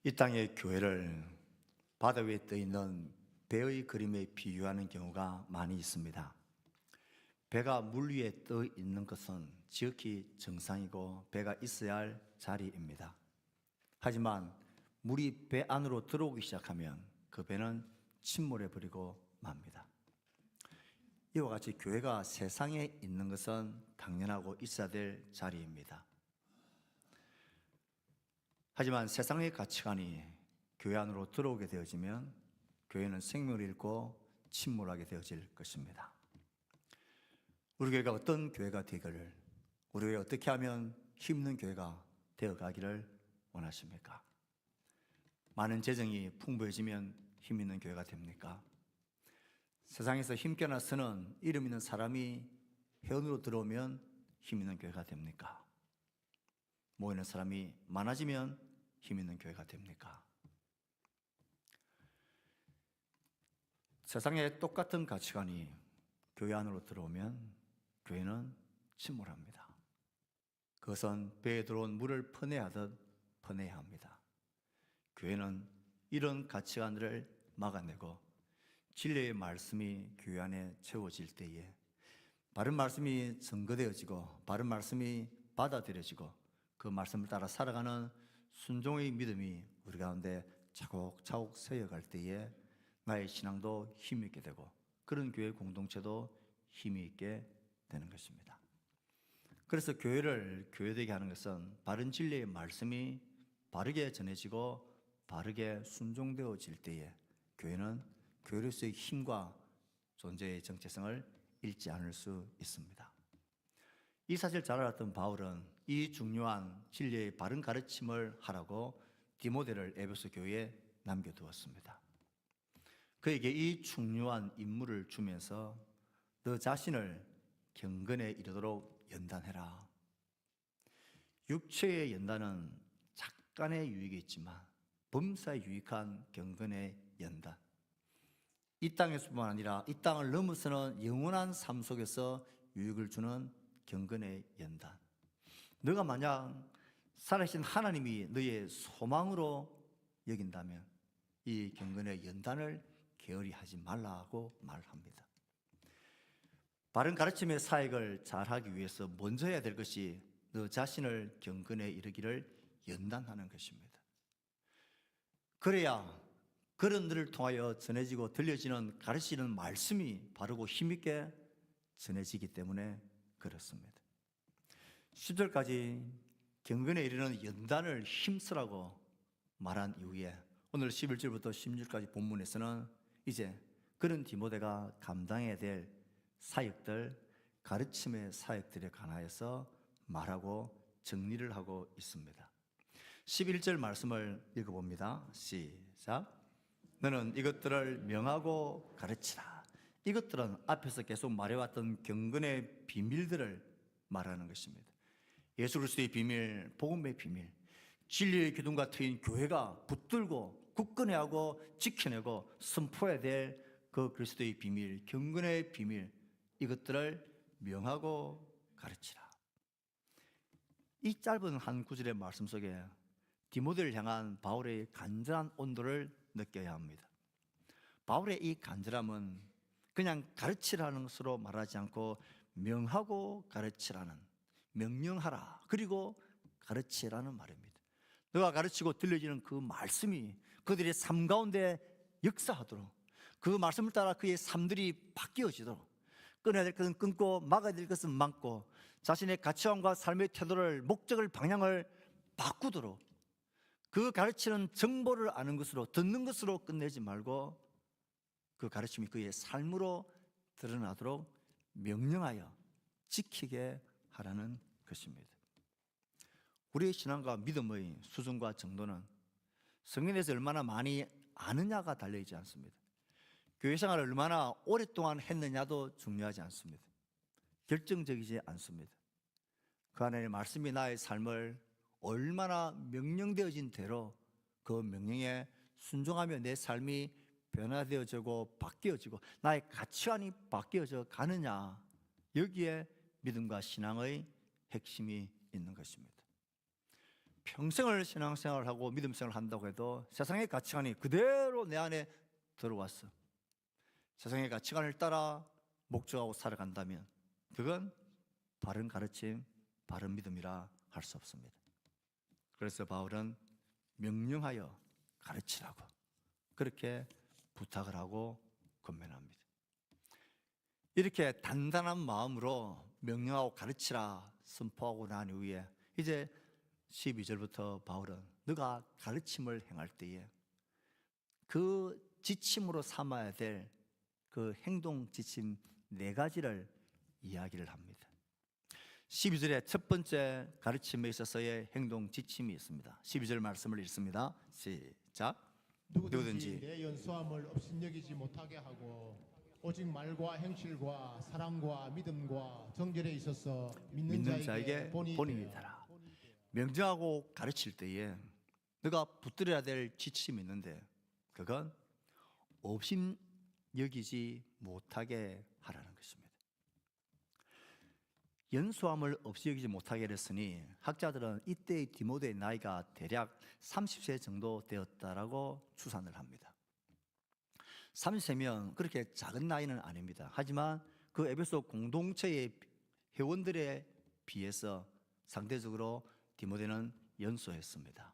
이 땅의 교회를 바다 위에 떠 있는 배의 그림에 비유하는 경우가 많이 있습니다. 배가 물 위에 떠 있는 것은 지극히 정상이고 배가 있어야 할 자리입니다. 하지만 물이 배 안으로 들어오기 시작하면 그 배는 침몰해 버리고 맙니다. 이와 같이 교회가 세상에 있는 것은 당연하고 있어야 될 자리입니다. 하지만 세상의 가치관이 교회 안으로 들어오게 되어지면 교회는 생명을 잃고 침몰하게 되어질 것입니다. 우리 교회가 어떤 교회가 되기를, 우리 교회가 어떻게 하면 힘있는 교회가 되어가기를 원하십니까? 많은 재정이 풍부해지면 힘있는 교회가 됩니까? 세상에서 힘겨나 쓰는 이름 있는 사람이 회원으로 들어오면 힘있는 교회가 됩니까? 모이는 사람이 많아지면 힘있는 교회가 됩니까? 세상에 똑같은 가치관이 교회 안으로 들어오면 교회는 침몰합니다. 그것은 배에 들어온 물을 퍼내야하듯 퍼내야 합니다. 교회는 이런 가치관들을 막아내고 진리의 말씀이 교회 안에 채워질 때에 바른 말씀이 증거되어지고 바른 말씀이 받아들여지고 그 말씀을 따라 살아가는 순종의 믿음이 우리 가운데 차곡차곡 세어갈 때에 나의 신앙도 힘있게 되고 그런 교회 공동체도 힘이 있게 되는 것입니다. 그래서 교회를 교회되게 하는 것은 바른 진리의 말씀이 바르게 전해지고 바르게 순종되어질 때에 교회는 교회로서의 힘과 존재의 정체성을 잃지 않을 수 있습니다. 이 사실을 잘 알았던 바울은 이 중요한 진리의 바른 가르침을 하라고 디모데를 에베소 교회에 남겨두었습니다. 그에게 이 중요한 임무를 주면서 너 자신을 경건에 이르도록 연단해라. 육체의 연단은 잠깐의 유익이 있지만 범사에 유익한 경건의 연단, 이 땅에서뿐만 아니라 이 땅을 넘어서는 영원한 삶 속에서 유익을 주는 경건의 연단. 너가 만약 살아계신 하나님이 너의 소망으로 여긴다면 이 경건의 연단을 게으리 하지 말라고 말합니다. 바른 가르침의 사역을 잘하기 위해서 먼저 해야 될 것이 너 자신을 경건에 이르기를 연단하는 것입니다. 그래야 그런 너를 통하여 전해지고 들려지는 가르치는 말씀이 바르고 힘있게 전해지기 때문에 그렇습니다. 10절까지 경건에 이르는 연단을 힘쓰라고 말한 이후에 오늘 11절부터 16절까지 본문에서는 이제 그런 디모데가 감당해야 될 사역들, 가르침의 사역들에 관하여서 말하고 정리를 하고 있습니다. 11절 말씀을 읽어봅니다. 시작. 너는 이것들을 명하고 가르치라. 이것들은 앞에서 계속 말해왔던 경건의 비밀들을 말하는 것입니다. 예수 그리스도의 비밀, 복음의 비밀, 진리의 기둥과 트인 교회가 붙들고 굳건해야 하고 지켜내고 선포해야 될 그 그리스도의 비밀, 경건의 비밀, 이것들을 명하고 가르치라. 이 짧은 한 구절의 말씀 속에 디모데를 향한 바울의 간절한 온도를 느껴야 합니다. 바울의 이 간절함은 그냥 가르치라는 것으로 말하지 않고 명하고 가르치라는, 명령하라 그리고 가르치라는 말입니다. 너가 가르치고 들려지는 그 말씀이 그들의 삶 가운데 역사하도록, 그 말씀을 따라 그의 삶들이 바뀌어지도록, 끊어야 될 것은 끊고 막아야 될 것은 막고 자신의 가치관과 삶의 태도를, 목적을, 방향을 바꾸도록 그 가르치는 정보를 아는 것으로, 듣는 것으로 끝내지 말고 그 가르침이 그의 삶으로 드러나도록 명령하여 지키게 하라는 것입니다. 우리의 신앙과 믿음의 수준과 정도는 성경에서 얼마나 많이 아느냐가 달려있지 않습니다. 교회 생활을 얼마나 오랫동안 했느냐도 중요하지 않습니다. 결정적이지 않습니다. 그 하나님의 말씀이 나의 삶을 얼마나 명령되어진 대로 그 명령에 순종하며 내 삶이 변화되어지고 바뀌어지고 나의 가치관이 바뀌어져 가느냐, 여기에 믿음과 신앙의 핵심이 있는 것입니다. 평생을 신앙생활을 하고 믿음 생활을 한다고 해도 세상의 가치관이 그대로 내 안에 들어왔어. 세상의 가치관을 따라 목적하고 살아간다면 그건 바른 가르침, 바른 믿음이라 할 수 없습니다. 그래서 바울은 명령하여 가르치라고 그렇게 부탁을 하고 권면합니다. 이렇게 단단한 마음으로 명령하고 가르치라 선포하고 난 이후에 이제 12절부터 바울은 너가 가르침을 행할 때에 그 지침으로 삼아야 될 그 행동 지침 4가지를 이야기를 합니다. 12절에 첫 번째 가르침에 있어서의 행동 지침이 있습니다. 12절 말씀을 읽습니다. 시작. 누구든지 내 연소함을 업신여기지 못하게 하고 오직 말과 행실과 사랑과 믿음과 정결에 있어서 믿는 자에게 본이 되라. 명령하고 가르칠 때에 너가 붙들어야 될 지침이 있는데 그건 업신 여기지 못하게 하라는 것입니다. 연소함을 없이 여기지 못하게 했으니 학자들은 이때의 디모데의 나이가 대략 30세 정도 되었다라고 추산을 합니다. 30세면 그렇게 작은 나이는 아닙니다. 하지만 그 에베소 공동체의 회원들에 비해서 상대적으로 디모데는 연소했습니다.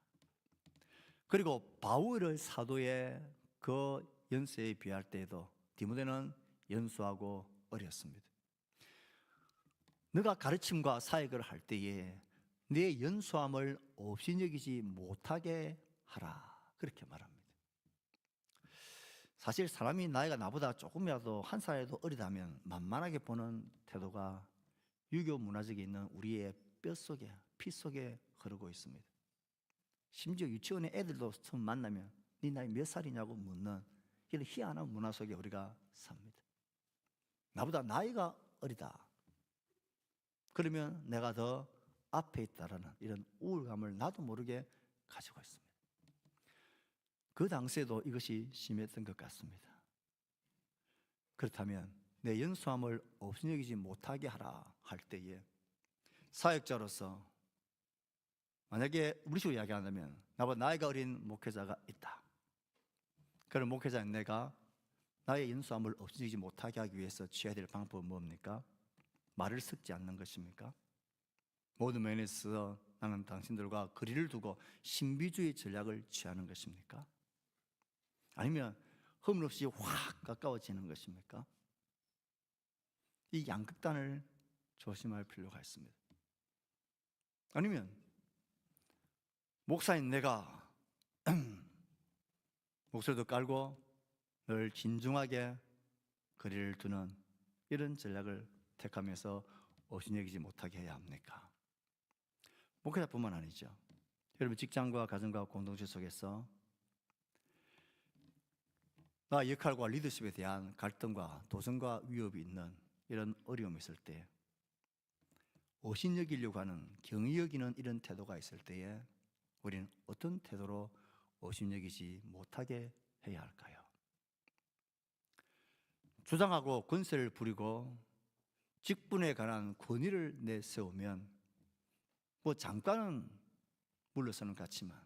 그리고 바울의 사도의 그 연세에 비할 때에도 디모데는 연소하고 어렸습니다. 너가 가르침과 사역을 할 때에 내 연소함을 없이 여기지 못하게 하라 그렇게 말합니다. 사실 사람이 나이가 나보다 조금이라도 한 살이라도 어리다면 만만하게 보는 태도가 유교 문화적에 있는 우리의 뼛속에 피 속에 흐르고 있습니다. 심지어 유치원의 애들도 처음 만나면 네 나이 몇 살이냐고 묻는 이런 희한한 문화 속에 우리가 삽니다. 나보다 나이가 어리다 그러면 내가 더 앞에 있다라는 이런 우울감을 나도 모르게 가지고 있습니다. 그 당시에도 이것이 심했던 것 같습니다. 그렇다면 내 연소함을 없이 여기지 못하게 하라 할 때에 사역자로서 만약에 우리식으로 이야기한다면 나보다 나이가 어린 목회자가 있다. 그런 목회자인 내가 나의 연소함을 없이 여기지 못하게 하기 위해서 취해야 될 방법은 뭡니까? 말을 섞지 않는 것입니까? 모든 면에서 나는 당신들과 거리를 두고 신비주의 전략을 취하는 것입니까? 아니면 허물없이 확 가까워지는 것입니까? 이 양극단을 조심할 필요가 있습니다. 아니면 목사인 내가 목소리도 깔고 늘 진중하게 거리를 두는 이런 전략을 택하면서 없이 여기지 못하게 해야 합니까? 목회자뿐만 아니죠. 여러분 직장과 가정과 공동체 속에서 나 역할과 리더십에 대한 갈등과 도전과 위협이 있는 이런 어려움이 있을 때 없이 여기려고 하는 경히 여기는 이런 태도가 있을 때에 우리는 어떤 태도로 없이 여기지 못하게 해야 할까요? 주장하고 권세를 부리고 직분에 관한 권위를 내세우면 뭐 잠깐은 물러서는 것 같지만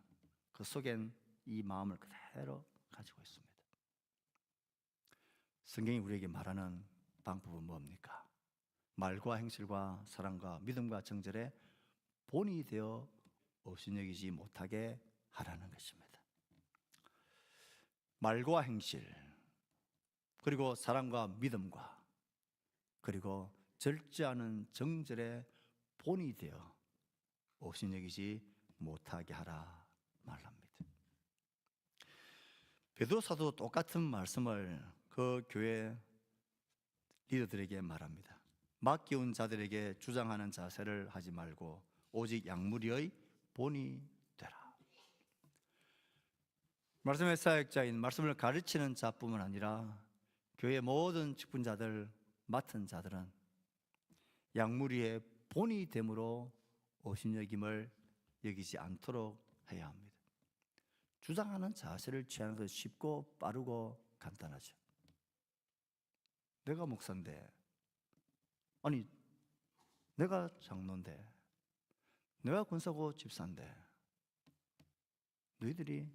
그 속엔 이 마음을 그대로 가지고 있습니다. 성경이 우리에게 말하는 방법은 뭡니까? 말과 행실과 사랑과 믿음과 정절에 본이 되어 없이 여기지 못하게 하라는 것입니다. 말과 행실 그리고 사랑과 믿음과 그리고 절제 않은 정절에 본이 되어 없이 여기지 못하게 하라 말합니다. 베드로 사도 똑같은 말씀을 그 교회 리더들에게 말합니다. 맡겨온 자들에게 주장하는 자세를 하지 말고 오직 양무리의 본이 되라. 말씀의 사역자인 말씀을 가르치는 자뿐만 아니라 교회 모든 직분자들 맡은 자들은 양무리의 본이 됨으로 오신여김을 여기지 않도록 해야 합니다. 주장하는 자세를 취하는 것은 쉽고 빠르고 간단하죠. 내가 목사인데, 아니 내가 장로인데, 내가 권사고 집사인데 너희들이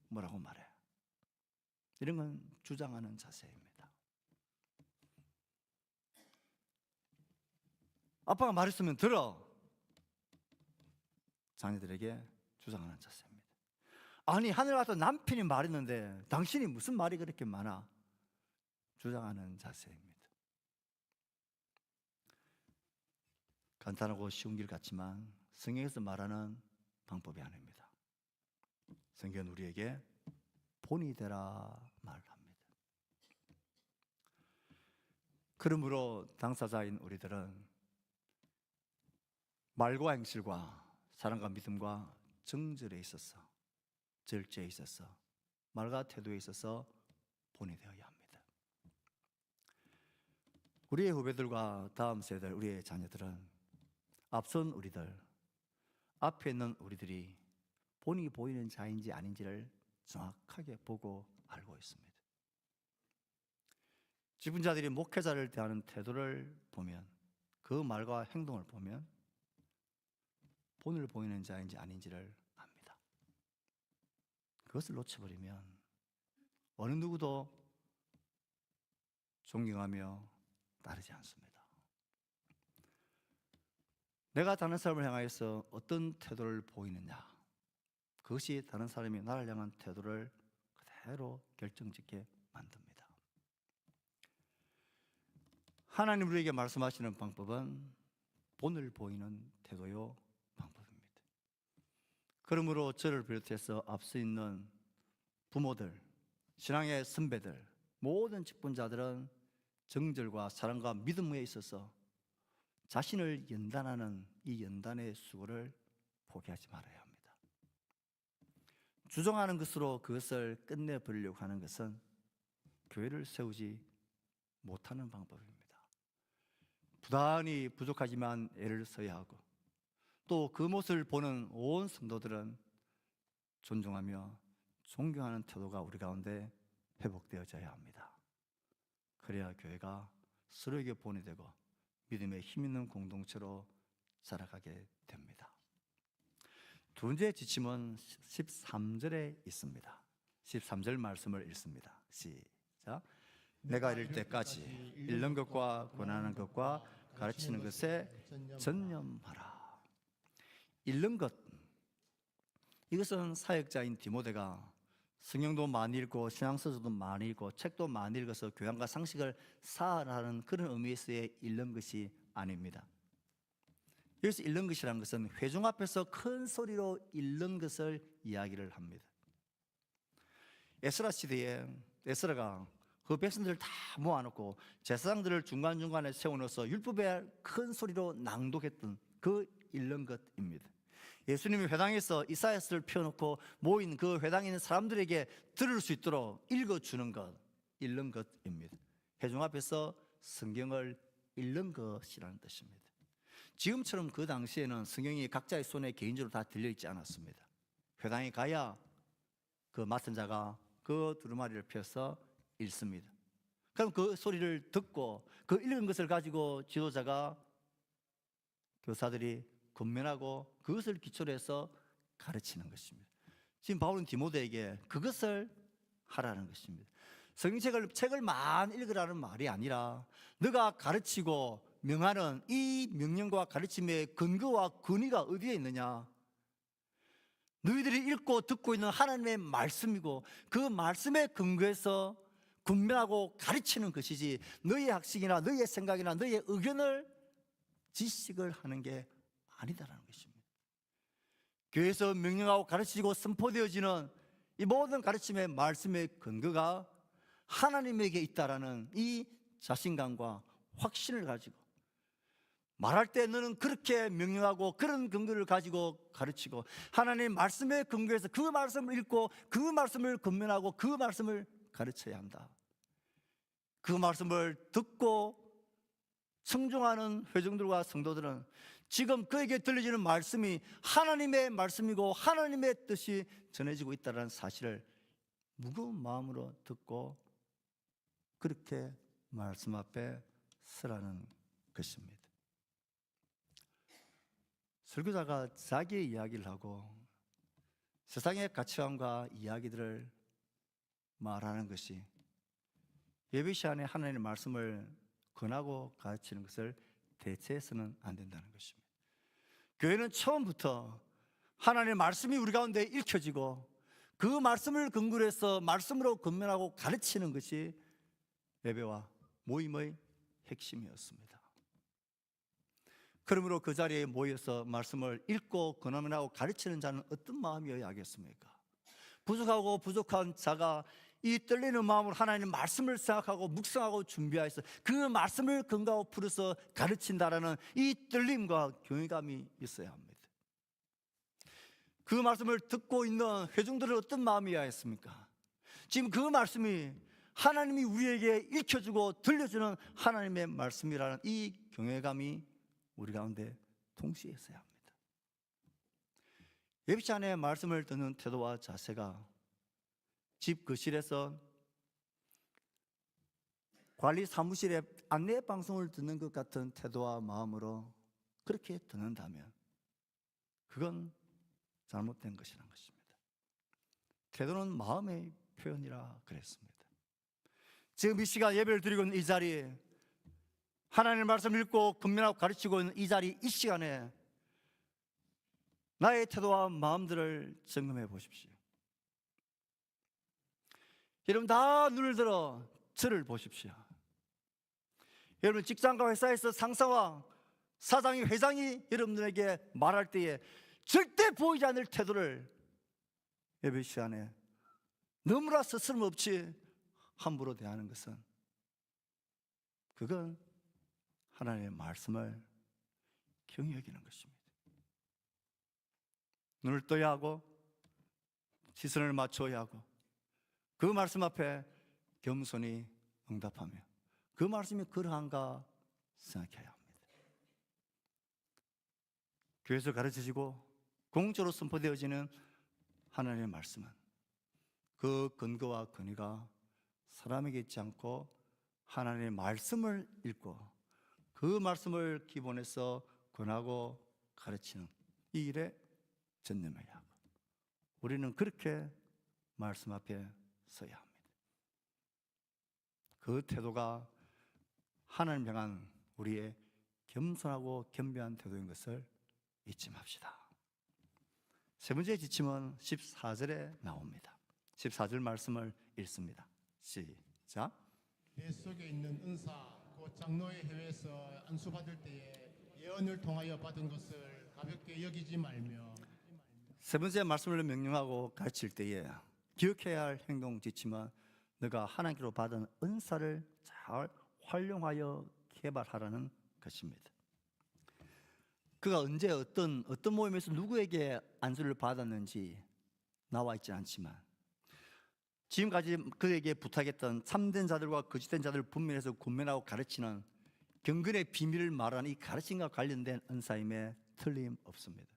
뭐라고 말해? 이런 건 주장하는 자세입니다. 아빠가 말했으면 들어. 자녀들에게 주장하는 자세입니다. 아니, 하늘 가서 남편이 말했는데 당신이 무슨 말이 그렇게 많아? 주장하는 자세입니다. 간단하고 쉬운 길 같지만 성경에서 말하는 방법이 아닙니다. 성경은 우리에게 본이 되라 말합니다. 그러므로 당사자인 우리들은 말과 행실과 사랑과 믿음과 정절에 있어서, 절제에 있어서, 말과 태도에 있어서 본이 되어야 합니다. 우리의 후배들과 다음 세대, 우리의 자녀들은 앞선 우리들, 앞에 있는 우리들이 본이 보이는 자인지 아닌지를 정확하게 보고 알고 있습니다. 직분자들이 목회자를 대하는 태도를 보면, 그 말과 행동을 보면 본을 보이는 자인지 아닌지를 압니다. 그것을 놓쳐버리면 어느 누구도 존경하며 따르지 않습니다. 내가 다른 사람을 향하여서 어떤 태도를 보이느냐, 그것이 다른 사람이 나를 향한 태도를 그대로 결정짓게 만듭니다. 하나님 우리에게 말씀하시는 방법은 본을 보이는 태도요 방법입니다. 그러므로 저를 비롯해서 앞서 있는 부모들, 신앙의 선배들, 모든 직분자들은 정절과 사랑과 믿음에 있어서 자신을 연단하는 이 연단의 수고를 포기하지 말아야 합니다. 주장하는 것으로 그것을 끝내버리려고 하는 것은 교회를 세우지 못하는 방법입니다. 부단히 부족하지만 애를 써야 하고, 또 그 모습을 보는 온 성도들은 존중하며 존경하는 태도가 우리 가운데 회복되어져야 합니다. 그래야 교회가 서로에게 본이 되고 믿음의 힘 있는 공동체로 자라가게 됩니다. 두 번째 지침은 13절에 있습니다. 13절 말씀을 읽습니다. 시작. 내가 이를 때까지 읽는 것과 권하는 것과 가르치는 것에 전념하라. 읽는 것, 이것은 사역자인 디모데가 성경도 많이 읽고 신앙서적도 많이 읽고 책도 많이 읽어서 교양과 상식을 쌓아라는 그런 의미에서의 읽는 것이 아닙니다. 여기서 읽는 것이라는 것은 회중 앞에서 큰 소리로 읽는 것을 이야기를 합니다. 에스라 시대에 에스라가 그 백성들을 다 모아놓고 제사장들을 중간중간에 세워놓아서 율법에 큰 소리로 낭독했던 그 읽는 것입니다. 예수님이 회당에서 이사야서를 펴놓고 모인 그 회당에 있는 사람들에게 들을 수 있도록 읽어주는 것, 읽는 것입니다. 회중 앞에서 성경을 읽는 것이라는 뜻입니다. 지금처럼 그 당시에는 성경이 각자의 손에 개인적으로 다 들려있지 않았습니다. 회당에 가야 그 맡은 자가 그 두루마리를 펴서 읽습니다. 그럼 그 소리를 듣고 그 읽은 것을 가지고 지도자가, 교사들이 권면하고 그것을 기초로 해서 가르치는 것입니다. 지금 바울은 디모데에게 그것을 하라는 것입니다. 성경책을 많이 읽으라는 말이 아니라 너가 가르치고 명하는 이 명령과 가르침의 근거와 근위가 어디에 있느냐? 너희들이 읽고 듣고 있는 하나님의 말씀이고 그 말씀의 근거에서 분명하고 가르치는 것이지, 너희의 학식이나 너희의 생각이나 너희의 의견을 지식을 하는 게 아니다라는 것입니다. 교회에서 명령하고 가르치고 선포되어지는 이 모든 가르침의 말씀의 근거가 하나님에게 있다라는 이 자신감과 확신을 가지고 말할 때 너는 그렇게 명령하고 그런 근거를 가지고 가르치고, 하나님의 말씀의 근거에서 그 말씀을 읽고 그 말씀을 권면하고 그 말씀을 가르쳐야 한다. 그 말씀을 듣고 청중하는 회중들과 성도들은 지금 그에게 들려지는 말씀이 하나님의 말씀이고 하나님의 뜻이 전해지고 있다는 사실을 무거운 마음으로 듣고 그렇게 말씀 앞에 서라는 것입니다. 설교자가 자기의 이야기를 하고 세상의 가치관과 이야기들을 말하는 것이 예배 시간에 하나님의 말씀을 권하고 가르치는 것을 대체해서는 안 된다는 것입니다. 교회는 처음부터 하나님의 말씀이 우리 가운데 읽혀지고 그 말씀을 근거로 해서 말씀으로 권면하고 가르치는 것이 예배와 모임의 핵심이었습니다. 그러므로 그 자리에 모여서 말씀을 읽고 권면하고 가르치는 자는 어떤 마음이어야 하겠습니까? 부족하고 부족한 자가 이 떨리는 마음으로 하나님의 말씀을 생각하고 묵상하고 준비하여서 그 말씀을 근거하고 풀어서 가르친다라는 이 떨림과 경외감이 있어야 합니다. 그 말씀을 듣고 있는 회중들은 어떤 마음이어야 했습니까? 지금 그 말씀이 하나님이 우리에게 읽혀주고 들려주는 하나님의 말씀이라는 이 경외감이 우리 가운데 동시에 있어야 합니다. 예배 시간에 말씀을 듣는 태도와 자세가 집 거실에서 관리 사무실에 안내 방송을 듣는 것 같은 태도와 마음으로 그렇게 듣는다면 그건 잘못된 것이라는 것입니다. 태도는 마음의 표현이라 그랬습니다. 지금 이 시간 예배를 드리고 있는 이 자리에 하나님의 말씀을 읽고 권면하고 가르치고 있는 이 자리, 이 시간에 나의 태도와 마음들을 점검해 보십시오. 여러분 다 눈을 들어 저를 보십시오. 여러분 직장과 회사에서 상사와 사장이 회장이 여러분들에게 말할 때에 절대 보이지 않을 태도를 예배 시간에 너무나 스스럼없이 함부로 대하는 것은 그건 하나님의 말씀을 경히 여기는 것입니다. 눈을 떠야 하고 시선을 맞춰야 하고 그 말씀 앞에 겸손히 응답하며 그 말씀이 그러한가 생각해야 합니다. 교회에서 가르쳐지고 공적으로 선포되어지는 하나님의 말씀은 그 근거와 근위가 사람에게 있지 않고 하나님의 말씀을 읽고 그 말씀을 기본해서 권하고 가르치는 이 일에 전념해야 하고 우리는 그렇게 말씀 앞에 서야 합니다. 그 태도가 하나님 향한 우리의 겸손하고 겸비한 태도인 것을 잊지 맙시다. 세 번째 지침은 14절에 나옵니다. 14절 말씀을 읽습니다. 시작. 내 속에 있는 은사 곧 장로의 회에서 안수받을 때에 예언을 통하여 받은 것을 가볍게 여기지 말며. 세 번째 말씀을 명령하고 가르칠 때에 기억해야 할 행동 지침은 너가 하나님께로 받은 은사를 잘 활용하여 개발하라는 것입니다. 그가 언제 어떤 모임에서 누구에게 안수를 받았는지 나와 있지 않지만 지금까지 그에게 부탁했던 참된 자들과 거짓된 자들을 분별해서 권면하고 가르치는 경건의 비밀을 말하는 이 가르침과 관련된 은사임에 틀림없습니다.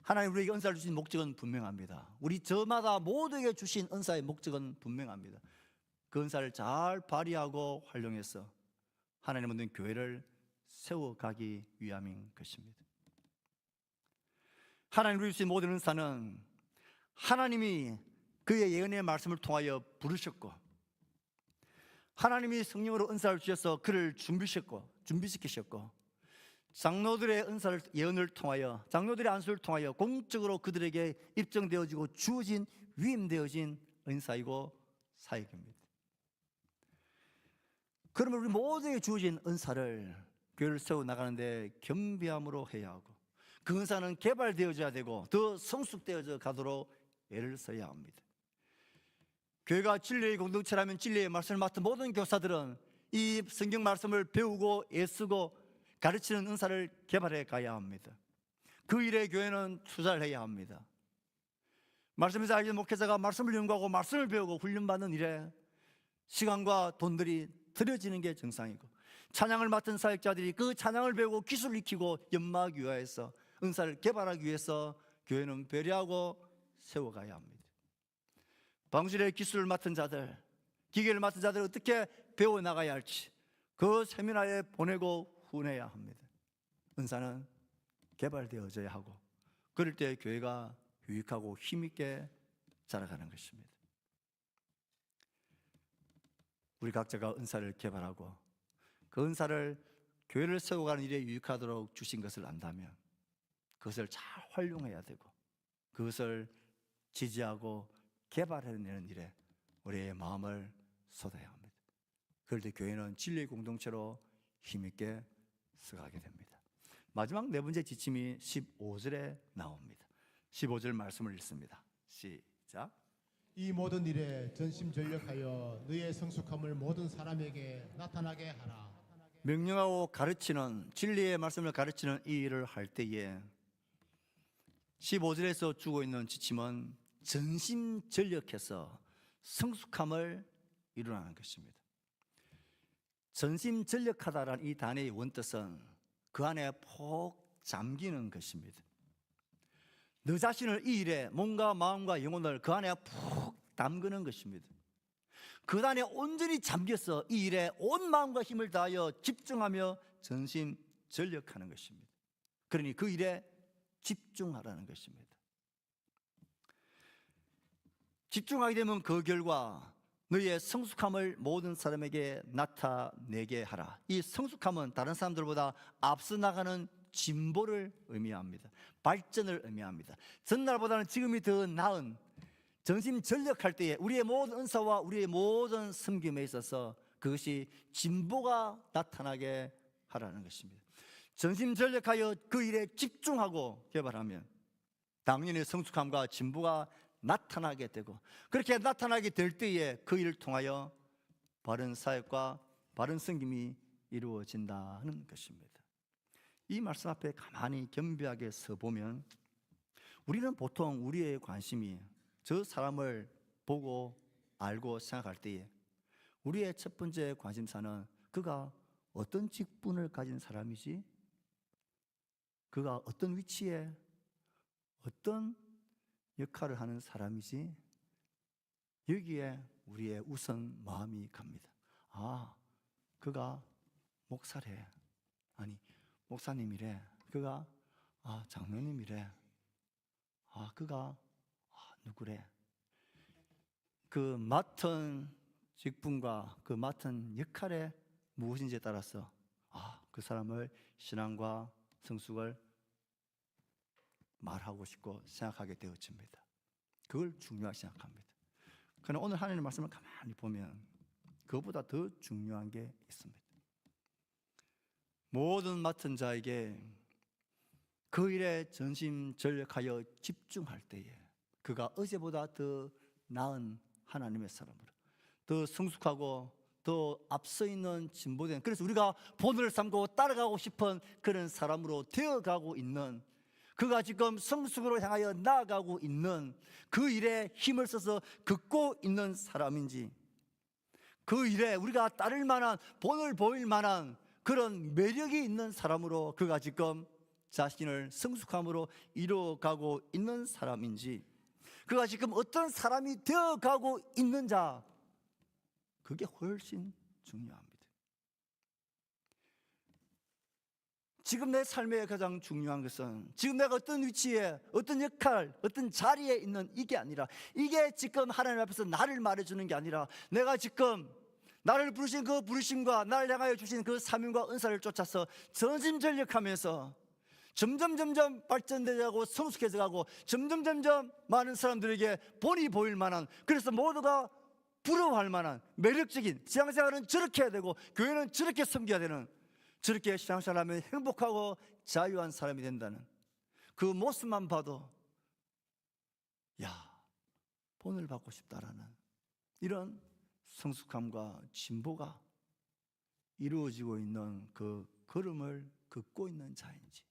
하나님 우리에게 은사를 주신 목적은 분명합니다. 우리 저마다 모두에게 주신 은사의 목적은 분명합니다. 그 은사를 잘 발휘하고 활용해서 하나님 얻는 교회를 세워가기 위함인 것입니다. 하나님 우리 주신 모든 은사는 하나님이 그의 예언의 말씀을 통하여 부르셨고 하나님이 성령으로 은사를 주셔서 그를 준비시키셨고 장로들의 은사를 예언을 통하여 장로들의 안수를 통하여 공적으로 그들에게 입증되어지고 주어진 위임되어진 은사이고 사역입니다. 그러면 우리 모두에게 주어진 은사를 교회를 세워나가는데 겸비함으로 해야 하고 그 은사는 개발되어져야 되고 더 성숙되어져 가도록 애를 써야 합니다. 교회가 진리의 공동체라면 진리의 말씀을 맡은 모든 교사들은 이 성경 말씀을 배우고 애쓰고 가르치는 은사를 개발해 가야 합니다. 그 일에 교회는 투자를 해야 합니다. 말씀에서 알려진 목회자가 말씀을 연구하고 말씀을 배우고 훈련받는 일에 시간과 돈들이 들여지는 게 정상이고 찬양을 맡은 사역자들이 그 찬양을 배우고 기술을 익히고 연마하기 위해서 은사를 개발하기 위해서 교회는 배려하고 세워가야 합니다. 방실의 기술을 맡은 자들, 기계를 맡은 자들 어떻게 배워나가야 할지 그 세미나에 보내고 후원해야 합니다. 은사는 개발되어져야 하고 그럴 때 교회가 유익하고 힘있게 자라가는 것입니다. 우리 각자가 은사를 개발하고 그 은사를 교회를 세워가는 일에 유익하도록 주신 것을 안다면 그것을 잘 활용해야 되고 그것을 지지하고 개발해내는 일에 우리의 마음을 쏟아야 합니다. 그럴 때 교회는 진리의 공동체로 힘있게 써가게 됩니다. 마지막 네 번째 지침이 15절에 나옵니다. 15절 말씀을 읽습니다. 시작. 이 모든 일에 전심전력하여 너의 성숙함을 모든 사람에게 나타나게 하라. 명령하고 가르치는 진리의 말씀을 가르치는 이 일을 할 때에 15절에서 주고 있는 지침은 전심전력해서 성숙함을 이루라는 것입니다. 전심전력하다라는 이 단어의 원뜻은 그 안에 폭 잠기는 것입니다. 너 자신을 이 일에 몸과 마음과 영혼을 그 안에 푹 담그는 것입니다. 그 안에 온전히 잠겨서 이 일에 온 마음과 힘을 다하여 집중하며 전심전력하는 것입니다. 그러니 그 일에 집중하라는 것입니다. 집중하게 되면 그 결과 너희의 성숙함을 모든 사람에게 나타내게 하라. 이 성숙함은 다른 사람들보다 앞서 나가는 진보를 의미합니다. 발전을 의미합니다. 전날보다는 지금이 더 나은 전심전력할 때에 우리의 모든 은사와 우리의 모든 섬김에 있어서 그것이 진보가 나타나게 하라는 것입니다. 전심전력하여 그 일에 집중하고 개발하면 당연히 성숙함과 진보가 나타나게 되고 그렇게 나타나게 될 때에 그 일을 통하여 바른 사역과 바른 섬김이 이루어진다는 것입니다. 이 말씀 앞에 가만히 겸비하게 서보면 우리는 보통 우리의 관심이 저 사람을 보고 알고 생각할 때에 우리의 첫 번째 관심사는 그가 어떤 직분을 가진 사람이지? 그가 어떤 위치에 어떤 역할을 하는 사람이지? 여기에 우리의 우선 마음이 갑니다. 아, 그가 목사래. 아니, 목사님이래. 그가 장로님이래. 그가 누구래. 그 맡은 직분과 그 맡은 역할에 무엇인지에 따라서 그 사람을 신앙과 성숙을 말하고 싶고 생각하게 되어집니다. 그걸 중요하게 생각합니다. 그러나 오늘 하나님의 말씀을 가만히 보면 그것보다 더 중요한 게 있습니다. 모든 맡은 자에게 그 일에 전심전력하여 집중할 때에 그가 어제보다 더 나은 하나님의 사람으로 더 성숙하고 더 앞서 있는 진보된, 그래서 우리가 본을 삼고 따라가고 싶은 그런 사람으로 되어가고 있는, 그가 지금 성숙으로 향하여 나아가고 있는 그 일에 힘을 써서 긋고 있는 사람인지, 그 일에 우리가 따를 만한, 본을 보일 만한 그런 매력이 있는 사람으로 그가 지금 자신을 성숙함으로 이루어가고 있는 사람인지, 그가 지금 어떤 사람이 되어가고 있는 자, 그게 훨씬 중요합니다. 지금 내 삶에 가장 중요한 것은 지금 내가 어떤 위치에, 어떤 역할, 어떤 자리에 있는 이게 아니라, 이게 지금 하나님 앞에서 나를 말해주는 게 아니라, 내가 지금 나를 부르신 그 부르심과 나를 향하여 주신 그 사명과 은사를 쫓아서 전심전력하면서 점점 발전되고 성숙해져 가고 점점 많은 사람들에게 본이 보일 만한, 그래서 모두가 부러워할 만한 매력적인 신앙생활은 저렇게 해야 되고 교회는 저렇게 섬겨야 되는, 저렇게 신앙생활하면 행복하고 자유한 사람이 된다는 그 모습만 봐도 본을 받고 싶다라는 이런 성숙함과 진보가 이루어지고 있는 그 걸음을 긋고 있는 자인지,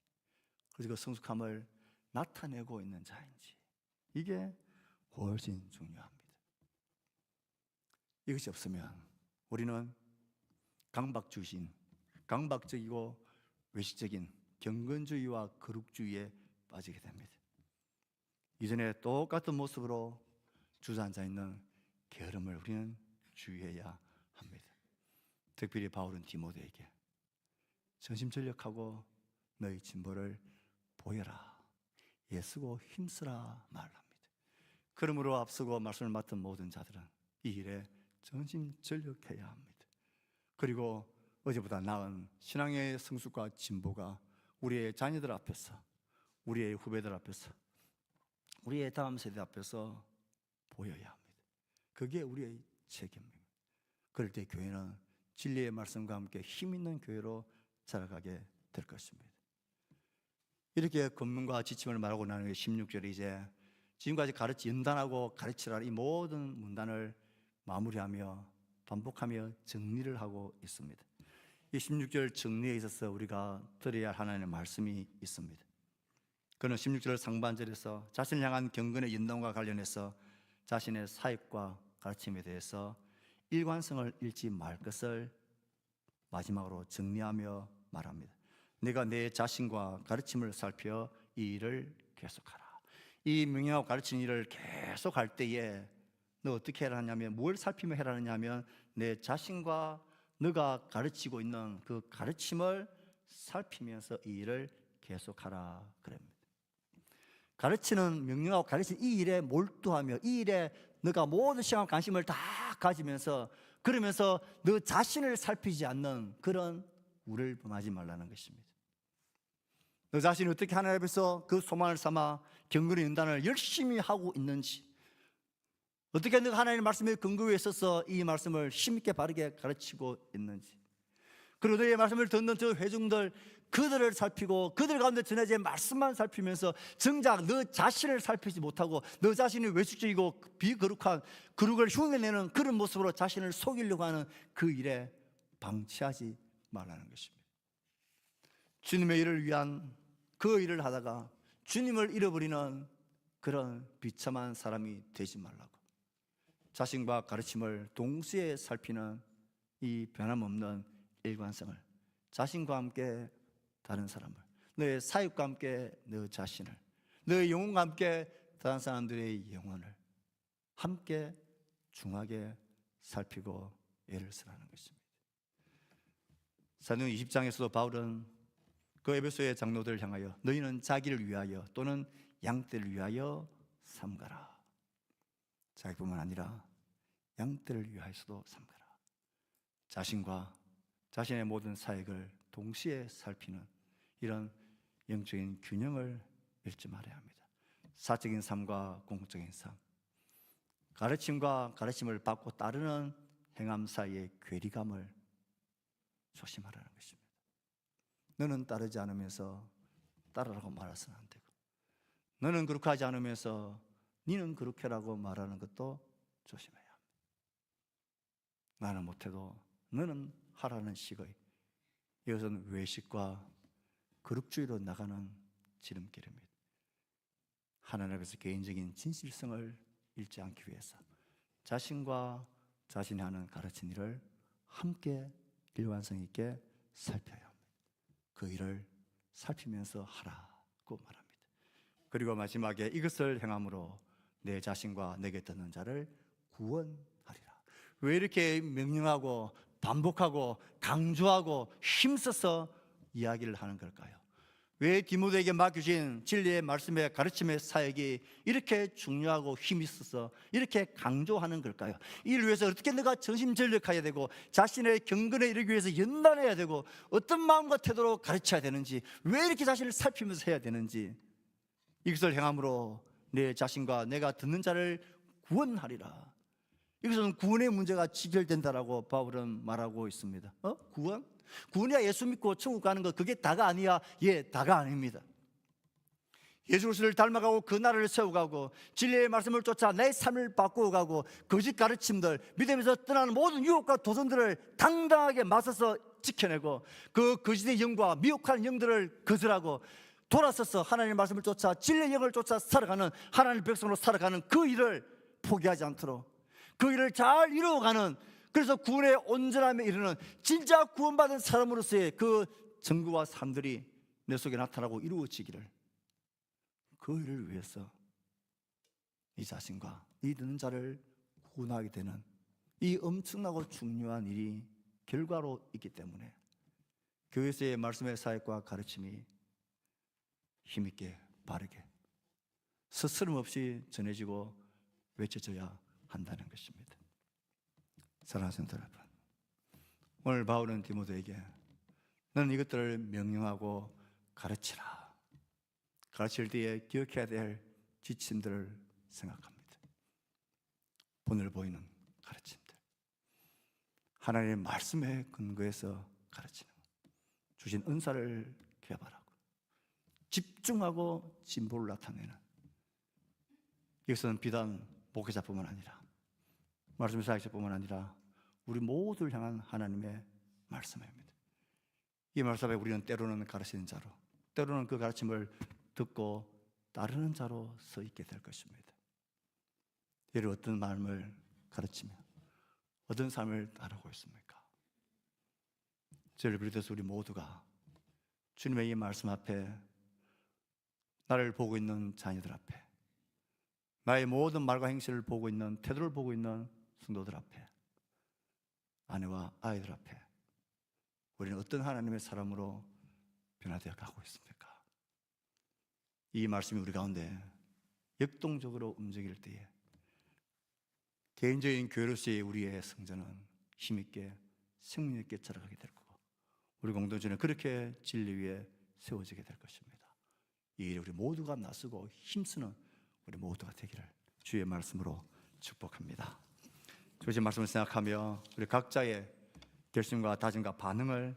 그리고 그 성숙함을 나타내고 있는 자인지, 이게 훨씬 중요합니다. 이것이 없으면 우리는 강박적이고 외식적인 경건주의와 거룩주의에 빠지게 됩니다. 이전에 똑같은 모습으로 주저앉아 있는 게으름을 우리는 주의해야 합니다. 특별히 바울은 디모데에게 전심전력하고 너희 진보를 보여라, 애쓰고 힘쓰라 말합니다. 그러므로 앞서고 말씀을 맡은 모든 자들은 이 일에 전심전력해야 합니다. 그리고 어제보다 나은 신앙의 성숙과 진보가 우리의 자녀들 앞에서, 우리의 후배들 앞에서, 우리의 다음 세대 앞에서 보여야 합니다. 그게 우리의 책임입니다. 그럴 때 교회는 진리의 말씀과 함께 힘 있는 교회로 자라가게 될 것입니다. 이렇게 권면과 지침을 말하고 난 후에 16절에 이제 지금까지 연단하고 가르치라 이 모든 문단을 마무리하며 반복하며 정리를 하고 있습니다. 이 16절 정리에 있어서 우리가 들어야 할 하나님의 말씀이 있습니다. 그는 16절 상반절에서 자신을 향한 경건의 연단과 관련해서 자신의 사역과 가르침에 대해서 일관성을 잃지 말 것을 마지막으로 정리하며 말합니다. 내가 내 자신과 가르침을 살펴 이 일을 계속하라. 이 명령하고 가르치는 일을 계속할 때에 너 어떻게 해라 하냐면, 뭘 살피며 해라 하냐면 내 자신과 너가 가르치고 있는 그 가르침을 살피면서 이 일을 계속하라 그럽니다. 가르치는, 명령하고 가르치는 이 일에 몰두하며 이 일에 너가 모든 시간과 관심을 다 가지면서, 그러면서 너 자신을 살피지 않는 그런 우를 범하지 말라는 것입니다. 너 자신이 어떻게 하나님 앞에서 그 소망을 삼아 경건의 연단을 열심히 하고 있는지, 어떻게 너가 하나님의 말씀에 근거에 있어서 이 말씀을 힘있게 바르게 가르치고 있는지, 그리고 너의 말씀을 듣는 저 회중들, 그들을 살피고 그들 가운데 전해진 말씀만 살피면서 정작 너 자신을 살피지 못하고 너 자신이 외식적이고 비거룩한 거룩을 흉내내는 그런 모습으로 자신을 속이려고 하는 그 일에 방치하지 말라는 것입니다. 주님의 일을 위한 그 일을 하다가 주님을 잃어버리는 그런 비참한 사람이 되지 말라고, 자신과 가르침을 동시에 살피는 이 변함없는 일관성을, 자신과 함께 다른 사람을, 너의 사역과 함께 너 자신을, 너의 영혼과 함께 다른 사람들의 영혼을 함께 중하게 살피고 애를 쓰라는 것입니다. 사도행 20장에서도 바울은 그 에베소의 장로들을 향하여 너희는 자기를 위하여 또는 양떼를 위하여 삼가라. 자기뿐만 아니라 양떼를 위하여서도 삼가라. 자신과 자신의 모든 사역을 동시에 살피는 이런 영적인 균형을 잃지 말아야 합니다. 사적인 삶과 공적인 삶, 가르침과 가르침을 받고 따르는 행함 사이의 괴리감을 조심하라는 것입니다. 너는 따르지 않으면서 따르라고 말해서는 안 되고, 너는 그렇게 하지 않으면서 니는 그렇게라고 말하는 것도 조심해야 합니다. 나는 못해도 너는 하라는 식의, 이것은 외식과 거룩주의로 나가는 지름길입니다. 하나님 앞에서 개인적인 진실성을 잃지 않기 위해서 자신과 자신이 하는 가르친 일을 함께 일관성 있게 살펴야 합니다. 그 일을 살피면서 하라고 말합니다. 그리고 마지막에 이것을 행함으로 내 자신과 내게 듣는 자를 구원하리라. 왜 이렇게 명령하고 반복하고 강조하고 힘써서 이야기를 하는 걸까요? 왜 디모데에게 맡겨진 진리의 말씀의 가르침의 사역이 이렇게 중요하고 힘이 있어서 이렇게 강조하는 걸까요? 이를 위해서 어떻게 내가 전심전력해야 되고 자신의 경건에 이르기 위해서 연단해야 되고 어떤 마음과 태도로 가르쳐야 되는지, 왜 이렇게 자신을 살피면서 해야 되는지, 이것을 행함으로 내 자신과 내가 듣는 자를 구원하리라. 이것은 구원의 문제가 직결된다라고 바울은 말하고 있습니다. 구원? 구원이야 예수 믿고 천국 가는 거, 그게 다가 아니야? 예, 다가 아닙니다. 예수 그리스도를 닮아가고 그 나라를 세워가고 진리의 말씀을 쫓아 내 삶을 바꾸어가고 거짓 가르침들, 믿음에서 떠나는 모든 유혹과 도전들을 당당하게 맞서서 지켜내고 그 거짓의 영과 미혹한 영들을 거절하고 돌아서서 하나님의 말씀을 쫓아 진리의 영을 쫓아 살아가는 하나님의 백성으로 살아가는 그 일을 포기하지 않도록 그 일을 잘 이루어가는, 그래서 구원의 온전함에 이르는 진짜 구원받은 사람으로서의 그 증거와 삶들이 내 속에 나타나고 이루어지기를, 그 일을 위해서 이 자신과 이 듣는 자를 구원하게 되는 이 엄청나고 중요한 일이 결과로 있기 때문에 교회에서의 말씀의 사역과 가르침이 힘있게 바르게 스스럼 없이 전해지고 외쳐져야 한다는 것입니다. 사랑하는 성도 여러분, 오늘 바울은 디모데에게 너는 이것들을 명령하고 가르치라. 가르칠 때에 기억해야 될 지침들을 생각합니다. 본을 보이는 가르침들, 하나님의 말씀에 근거해서 가르치는 것, 주신 은사를 개발하고 집중하고 진보를 나타내는, 이것은 비단 목회자뿐만 아니라 말씀 사역자뿐만 아니라 우리 모두를 향한 하나님의 말씀입니다. 이 말씀에 우리는 때로는 가르치는 자로, 때로는 그 가르침을 듣고 따르는 자로 서 있게 될 것입니다. 예를 어떤 마음을 가르치며 어떤 삶을 따르고 있습니까? 저를 비롯해서 우리 모두가 주님의 이 말씀 앞에, 나를 보고 있는 자녀들 앞에, 나의 모든 말과 행실을 보고 있는, 태도를 보고 있는 성도들 앞에, 아내와 아이들 앞에 우리는 어떤 하나님의 사람으로 변화되어 가고 있습니까? 이 말씀이 우리 가운데 역동적으로 움직일 때에 개인적인 교회로서의 우리의 성전은 힘있게 생명 있게 자라가게 될 거고, 우리 공동체는 그렇게 진리 위에 세워지게 될 것입니다. 이 일에 우리 모두가 나서고 힘쓰는 우리 모두가 되기를 주의 말씀으로 축복합니다. 주신 말씀을 생각하며 우리 각자의 결심과 다짐과 반응을